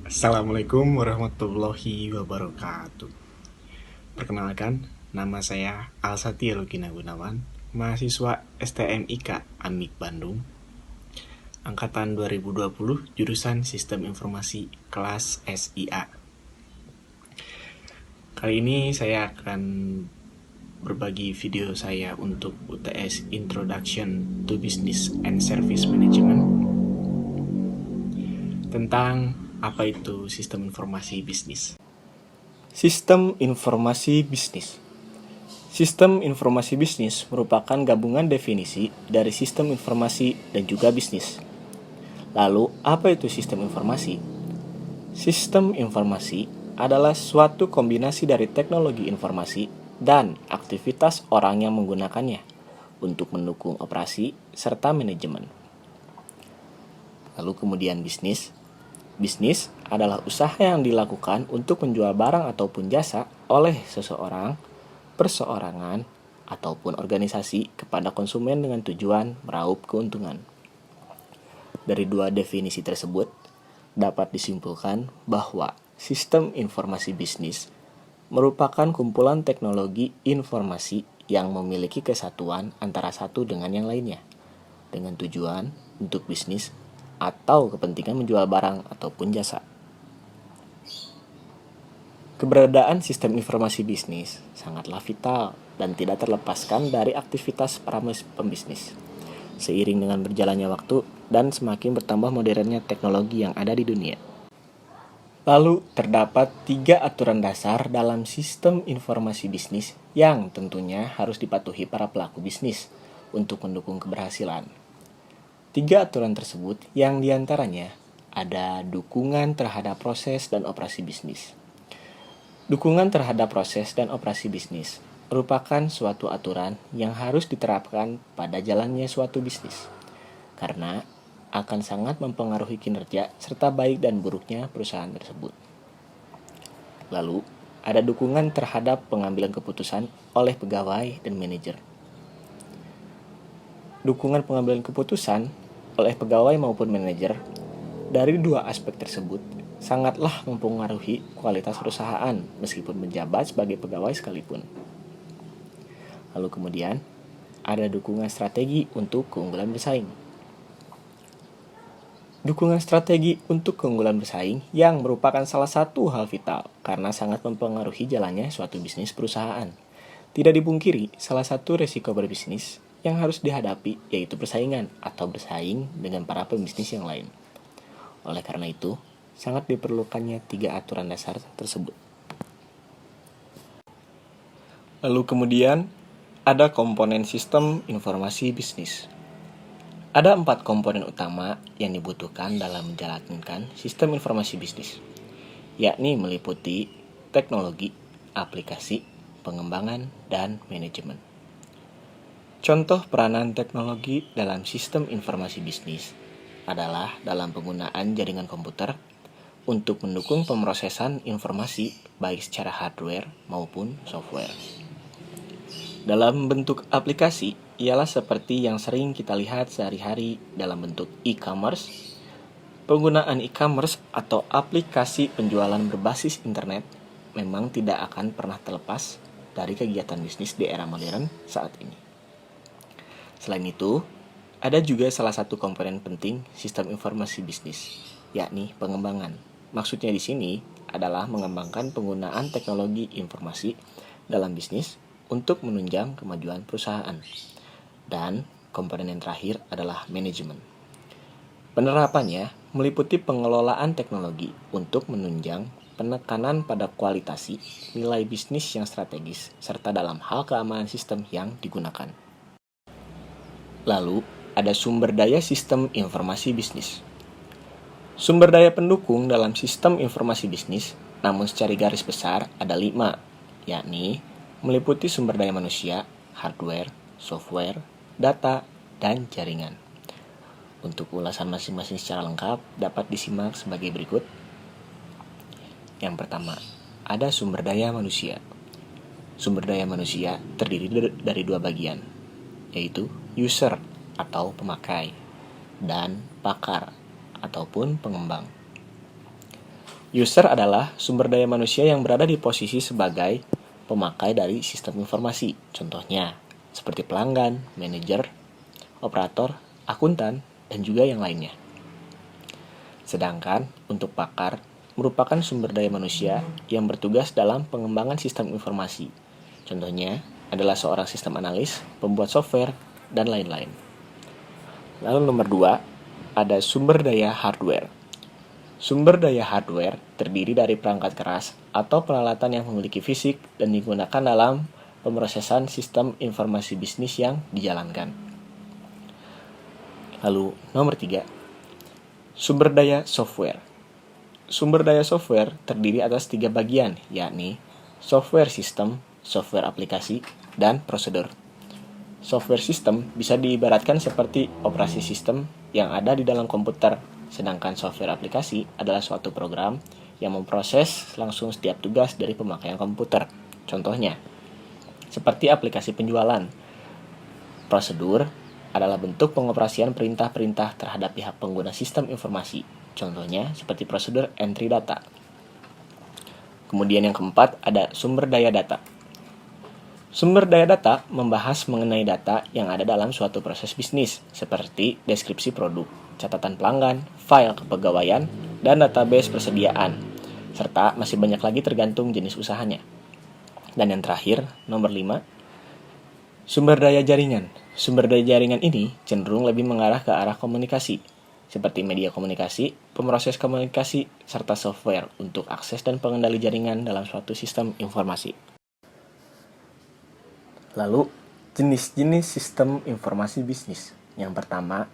Assalamualaikum warahmatullahi wabarakatuh. Perkenalkan, nama saya Alsatiro Gina Gunawan, mahasiswa STMIK Amik Bandung, angkatan 2020, jurusan Sistem Informasi kelas SIA. Kali ini saya akan berbagi video saya untuk UTS Introduction to Business and Service Management tentang apa itu sistem informasi bisnis. Sistem informasi bisnis. Sistem informasi bisnis merupakan gabungan definisi dari sistem informasi dan juga bisnis. Lalu, apa itu sistem informasi? Sistem informasi adalah suatu kombinasi dari teknologi informasi dan aktivitas orang yang menggunakannya untuk mendukung operasi serta manajemen. Lalu kemudian bisnis. Bisnis adalah usaha yang dilakukan untuk menjual barang ataupun jasa oleh seseorang, perseorangan, ataupun organisasi kepada konsumen dengan tujuan meraup keuntungan. Dari dua definisi tersebut, dapat disimpulkan bahwa sistem informasi bisnis merupakan kumpulan teknologi informasi yang memiliki kesatuan antara satu dengan yang lainnya, dengan tujuan untuk bisnis atau kepentingan menjual barang ataupun jasa. Keberadaan sistem informasi bisnis sangatlah vital dan tidak terlepaskan dari aktivitas para pembisnis. Seiring dengan berjalannya waktu dan semakin bertambah modernnya teknologi yang ada di dunia. Lalu terdapat 3 aturan dasar dalam sistem informasi bisnis yang tentunya harus dipatuhi para pelaku bisnis untuk mendukung keberhasilan. 3 aturan tersebut yang diantaranya ada dukungan terhadap proses dan operasi bisnis. Dukungan terhadap proses dan operasi bisnis merupakan suatu aturan yang harus diterapkan pada jalannya suatu bisnis, karena akan sangat mempengaruhi kinerja serta baik dan buruknya perusahaan tersebut. Lalu, ada dukungan terhadap pengambilan keputusan oleh pegawai dan manajer. Dukungan pengambilan keputusan oleh pegawai maupun manajer dari dua aspek tersebut sangatlah mempengaruhi kualitas perusahaan meskipun menjabat sebagai pegawai sekalipun. Lalu kemudian ada dukungan strategi untuk keunggulan bersaing. Dukungan strategi untuk keunggulan bersaing yang merupakan salah satu hal vital karena sangat mempengaruhi jalannya suatu bisnis perusahaan. Tidak dipungkiri, salah satu resiko berbisnis yang harus dihadapi yaitu persaingan atau bersaing dengan para pembisnis yang lain. Oleh karena itu, sangat diperlukannya 3 aturan dasar tersebut. Lalu kemudian, ada komponen sistem informasi bisnis. Ada 4 komponen utama yang dibutuhkan dalam menjalankan sistem informasi bisnis, yakni meliputi teknologi, aplikasi, pengembangan, dan manajemen. Contoh peranan teknologi dalam sistem informasi bisnis adalah dalam penggunaan jaringan komputer untuk mendukung pemrosesan informasi baik secara hardware maupun software. Dalam bentuk aplikasi, ialah seperti yang sering kita lihat sehari-hari dalam bentuk e-commerce. Penggunaan e-commerce atau aplikasi penjualan berbasis internet memang tidak akan pernah terlepas dari kegiatan bisnis di era modern saat ini. Selain itu, ada juga salah satu komponen penting sistem informasi bisnis, yakni pengembangan. Maksudnya di sini adalah mengembangkan penggunaan teknologi informasi dalam bisnis untuk menunjang kemajuan perusahaan. Dan komponen yang terakhir adalah manajemen. Penerapannya meliputi pengelolaan teknologi untuk menunjang penekanan pada kualitas nilai bisnis yang strategis serta dalam hal keamanan sistem yang digunakan. Lalu, ada sumber daya sistem informasi bisnis. Sumber daya pendukung dalam sistem informasi bisnis, namun secara garis besar ada 5, yakni meliputi sumber daya manusia, hardware, software, data, dan jaringan. Untuk ulasan masing-masing secara lengkap dapat disimak sebagai berikut. Yang pertama, ada sumber daya manusia. Sumber daya manusia terdiri dari 2 bagian, yaitu user atau pemakai dan pakar ataupun pengembang. User adalah sumber daya manusia yang berada di posisi sebagai pemakai dari sistem informasi. Contohnya, seperti pelanggan, manajer, operator, akuntan, dan juga yang lainnya. Sedangkan untuk pakar merupakan sumber daya manusia yang bertugas dalam pengembangan sistem informasi. Contohnya adalah seorang sistem analis, pembuat software, dan lain-lain. Lalu nomor 2, ada sumber daya hardware. Sumber daya hardware terdiri dari perangkat keras atau peralatan yang memiliki fisik dan digunakan dalam pemrosesan sistem informasi bisnis yang dijalankan. Lalu nomor 3, sumber daya software. Sumber daya software terdiri atas 3 bagian, yakni software sistem, software aplikasi, dan prosedur. Software sistem bisa diibaratkan seperti operasi sistem yang ada di dalam komputer, sedangkan software aplikasi adalah suatu program yang memproses langsung setiap tugas dari pemakaian komputer. Contohnya, seperti aplikasi penjualan. Prosedur adalah bentuk pengoperasian perintah-perintah terhadap pihak pengguna sistem informasi. Contohnya, seperti prosedur entry data. Kemudian yang keempat, ada sumber daya data. Sumber daya data membahas mengenai data yang ada dalam suatu proses bisnis, seperti deskripsi produk, catatan pelanggan, file kepegawaian, dan database persediaan, serta masih banyak lagi tergantung jenis usahanya. Dan yang terakhir, nomor 5, sumber daya jaringan. Sumber daya jaringan ini cenderung lebih mengarah ke arah komunikasi, seperti media komunikasi, pemroses komunikasi, serta software untuk akses dan pengendali jaringan dalam suatu sistem informasi. Lalu, jenis-jenis sistem informasi bisnis. Yang pertama,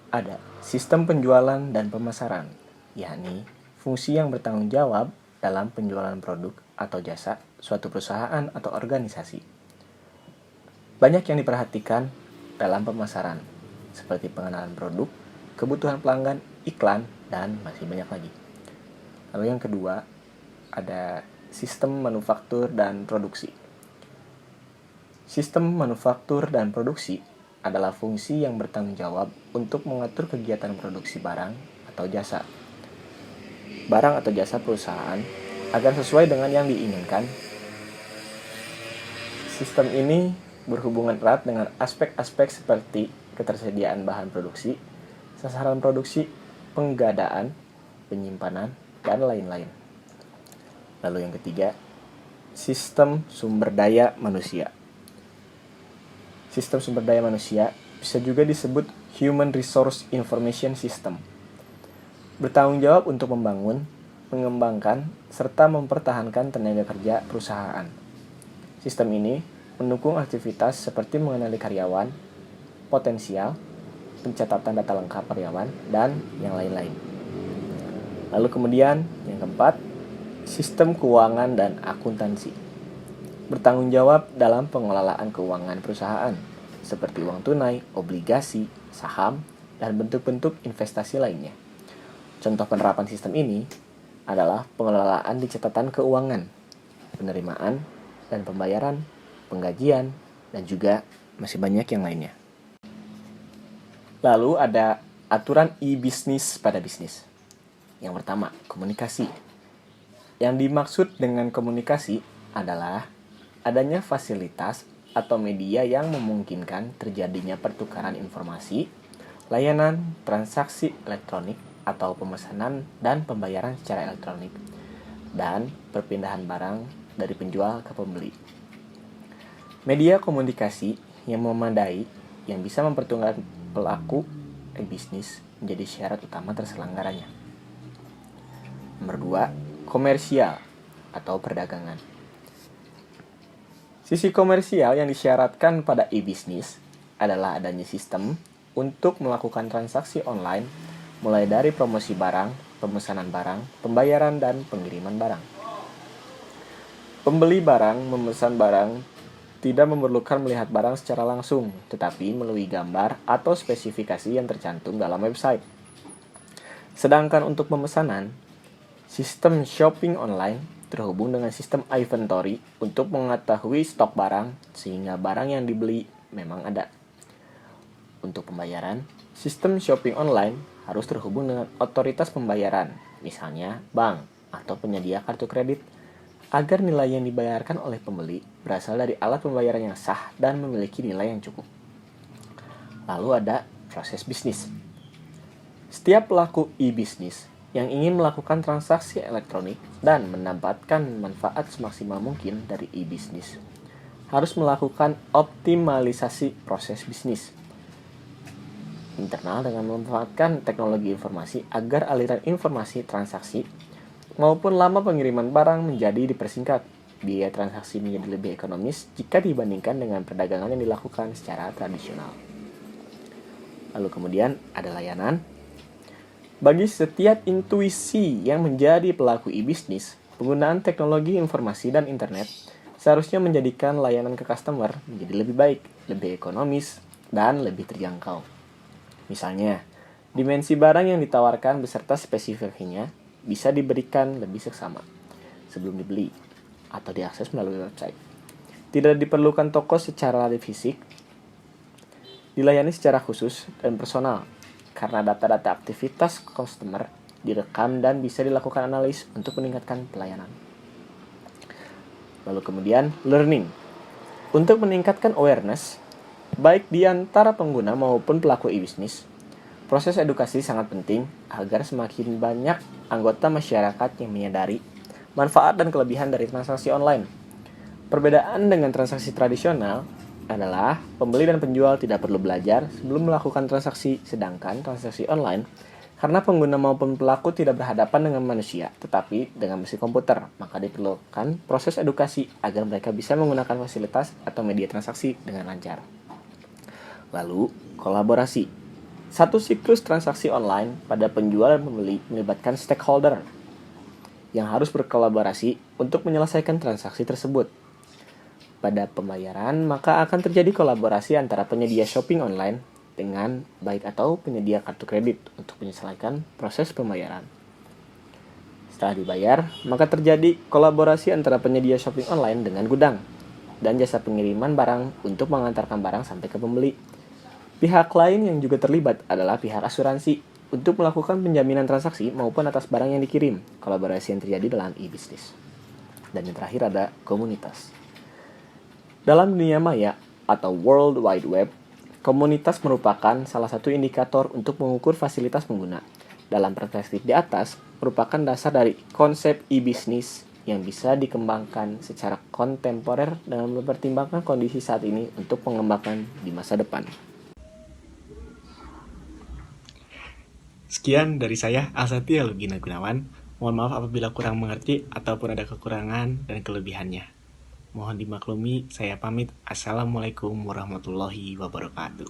ada sistem penjualan dan pemasaran, yakni fungsi yang bertanggung jawab dalam penjualan produk atau jasa suatu perusahaan atau organisasi. Banyak yang diperhatikan dalam pemasaran, seperti pengenalan produk, kebutuhan pelanggan, iklan, dan masih banyak lagi. Lalu yang kedua, ada sistem manufaktur dan produksi. Sistem manufaktur dan produksi adalah fungsi yang bertanggung jawab untuk mengatur kegiatan produksi barang atau jasa. Barang atau jasa perusahaan agar sesuai dengan yang diinginkan. Sistem ini berhubungan erat dengan aspek-aspek seperti ketersediaan bahan produksi, sasaran produksi, penggadaan, penyimpanan, dan lain-lain. Lalu yang ketiga, sistem sumber daya manusia. Sistem sumber daya manusia bisa juga disebut Human Resource Information System. Bertanggung jawab untuk membangun, mengembangkan, serta mempertahankan tenaga kerja perusahaan. Sistem ini mendukung aktivitas seperti mengenali karyawan, potensial, pencatatan data lengkap karyawan, dan yang lain-lain. Lalu kemudian, yang keempat, sistem keuangan dan akuntansi. Bertanggung jawab dalam pengelolaan keuangan perusahaan, seperti uang tunai, obligasi, saham, dan bentuk-bentuk investasi lainnya. Contoh penerapan sistem ini adalah pengelolaan di catatan keuangan, penerimaan dan pembayaran, penggajian, dan juga masih banyak yang lainnya. Lalu ada aturan e-bisnis pada bisnis. Yang pertama, komunikasi. Yang dimaksud dengan komunikasi adalah adanya fasilitas atau media yang memungkinkan terjadinya pertukaran informasi, layanan, transaksi elektronik atau pemesanan dan pembayaran secara elektronik, dan perpindahan barang dari penjual ke pembeli. Media komunikasi yang memadai yang bisa mempertemukan pelaku bisnis menjadi syarat utama terselenggaranya. Nomor 2, komersial atau perdagangan. Sisi komersial yang disyaratkan pada e-bisnis adalah adanya sistem untuk melakukan transaksi online, mulai dari promosi barang, pemesanan barang, pembayaran, dan pengiriman barang. Pembeli barang memesan barang tidak memerlukan melihat barang secara langsung, tetapi melalui gambar atau spesifikasi yang tercantum dalam website. Sedangkan untuk pemesanan, sistem shopping online terhubung dengan sistem inventory untuk mengetahui stok barang sehingga barang yang dibeli memang ada. Untuk pembayaran, sistem shopping online harus terhubung dengan otoritas pembayaran, misalnya bank atau penyedia kartu kredit, agar nilai yang dibayarkan oleh pembeli berasal dari alat pembayaran yang sah dan memiliki nilai yang cukup. Lalu ada proses bisnis. Setiap pelaku e-bisnis yang ingin melakukan transaksi elektronik dan mendapatkan manfaat semaksimal mungkin dari e-bisnis harus melakukan optimalisasi proses bisnis internal dengan memanfaatkan teknologi informasi agar aliran informasi transaksi maupun lama pengiriman barang menjadi dipersingkat. Biaya transaksi menjadi lebih ekonomis jika dibandingkan dengan perdagangan yang dilakukan secara tradisional. Lalu kemudian ada layanan. Bagi setiap intuisi yang menjadi pelaku e-bisnis, penggunaan teknologi informasi dan internet seharusnya menjadikan layanan ke customer menjadi lebih baik, lebih ekonomis, dan lebih terjangkau. Misalnya, dimensi barang yang ditawarkan beserta spesifikasinya bisa diberikan lebih seksama sebelum dibeli atau diakses melalui website. Tidak diperlukan toko secara fisik, dilayani secara khusus dan personal, karena data-data aktivitas customer direkam dan bisa dilakukan analis untuk meningkatkan pelayanan. Lalu kemudian, learning. Untuk meningkatkan awareness, baik di antara pengguna maupun pelaku e-bisnis, proses edukasi sangat penting agar semakin banyak anggota masyarakat yang menyadari manfaat dan kelebihan dari transaksi online. Perbedaan dengan transaksi tradisional adalah pembeli dan penjual tidak perlu belajar sebelum melakukan transaksi, sedangkan transaksi online karena pengguna maupun pelaku tidak berhadapan dengan manusia, tetapi dengan mesin komputer, maka diperlukan proses edukasi agar mereka bisa menggunakan fasilitas atau media transaksi dengan lancar. Lalu, kolaborasi. Satu siklus transaksi online pada penjual dan pembeli melibatkan stakeholder yang harus berkolaborasi untuk menyelesaikan transaksi tersebut. Pada pembayaran, maka akan terjadi kolaborasi antara penyedia shopping online dengan baik atau penyedia kartu kredit untuk menyelesaikan proses pembayaran. Setelah dibayar, maka terjadi kolaborasi antara penyedia shopping online dengan gudang dan jasa pengiriman barang untuk mengantarkan barang sampai ke pembeli. Pihak lain yang juga terlibat adalah pihak asuransi untuk melakukan penjaminan transaksi maupun atas barang yang dikirim. Kolaborasi yang terjadi dalam e-bisnis. Dan yang terakhir ada komunitas. Dalam dunia maya atau World Wide Web, komunitas merupakan salah satu indikator untuk mengukur fasilitas pengguna. Dalam perspektif di atas, merupakan dasar dari konsep e-bisnis yang bisa dikembangkan secara kontemporer dengan mempertimbangkan kondisi saat ini untuk pengembangan di masa depan. Sekian dari saya, Alsatya Lugina Gunawan. Mohon maaf apabila kurang mengerti ataupun ada kekurangan dan kelebihannya. Mohon dimaklumi, saya pamit. Assalamualaikum warahmatullahi wabarakatuh.